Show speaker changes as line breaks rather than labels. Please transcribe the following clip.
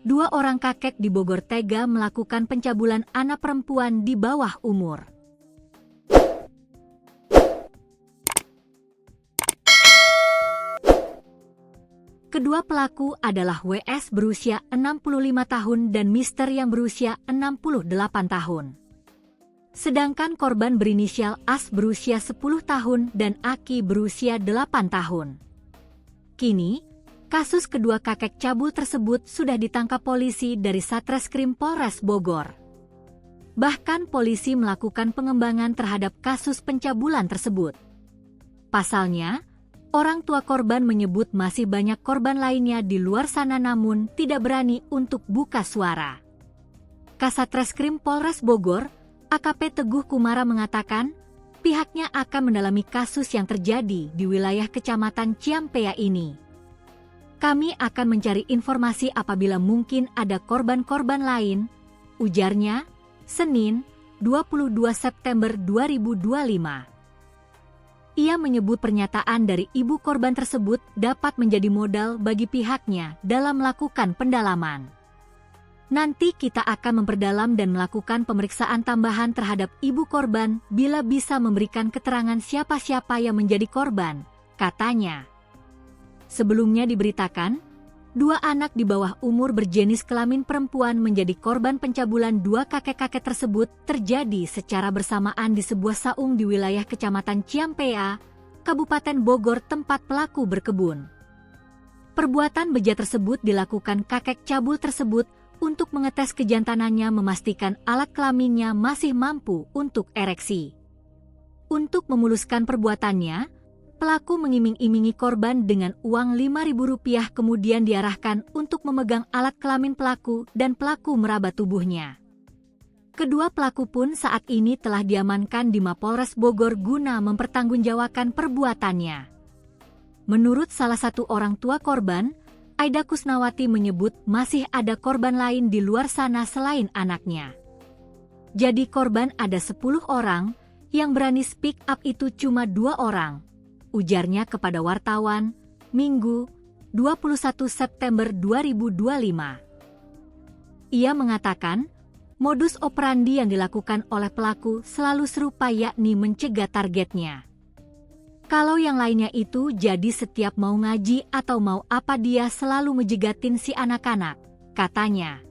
Dua orang kakek di Bogor tega melakukan pencabulan anak perempuan di bawah umur. Kedua pelaku adalah WS berusia 65 tahun dan Mister yang berusia 68 tahun. Sedangkan korban berinisial AS berusia 10 tahun dan Aki berusia 8 tahun. Kini, kasus kedua kakek cabul tersebut sudah ditangkap polisi dari Satreskrim Polres Bogor. Bahkan polisi melakukan pengembangan terhadap kasus pencabulan tersebut. Pasalnya, orang tua korban menyebut masih banyak korban lainnya di luar sana namun tidak berani untuk buka suara. Kasatreskrim Polres Bogor, AKP Teguh Kumara mengatakan, pihaknya akan mendalami kasus yang terjadi di wilayah Kecamatan Ciampea ini. Kami akan mencari informasi apabila mungkin ada korban-korban lain, ujarnya, Senin, 22 September 2025. Ia menyebut pernyataan dari ibu korban tersebut dapat menjadi modal bagi pihaknya dalam melakukan pendalaman. Nanti kita akan memperdalam dan melakukan pemeriksaan tambahan terhadap ibu korban bila bisa memberikan keterangan siapa-siapa yang menjadi korban, katanya. Sebelumnya diberitakan, dua anak di bawah umur berjenis kelamin perempuan menjadi korban pencabulan dua kakek-kakek tersebut terjadi secara bersamaan di sebuah saung di wilayah Kecamatan Ciampea, Kabupaten Bogor tempat pelaku berkebun. Perbuatan bejat tersebut dilakukan kakek cabul tersebut untuk mengetes kejantanannya memastikan alat kelaminnya masih mampu untuk ereksi. Untuk memuluskan perbuatannya, pelaku mengiming-imingi korban dengan uang Rp5.000 kemudian diarahkan untuk memegang alat kelamin pelaku dan pelaku meraba tubuhnya. Kedua pelaku pun saat ini telah diamankan di Mapolres Bogor guna mempertanggungjawabkan perbuatannya. Menurut salah satu orang tua korban, Aida Kusnawati menyebut masih ada korban lain di luar sana selain anaknya. Jadi korban ada 10 orang, yang berani speak up itu cuma 2 orang. Ujarnya kepada wartawan, Minggu, 21 September 2025. Ia mengatakan, modus operandi yang dilakukan oleh pelaku selalu serupa yakni mencegah targetnya. Kalau yang lainnya itu jadi setiap mau ngaji atau mau apa dia selalu menjegatin si anak-anak, katanya.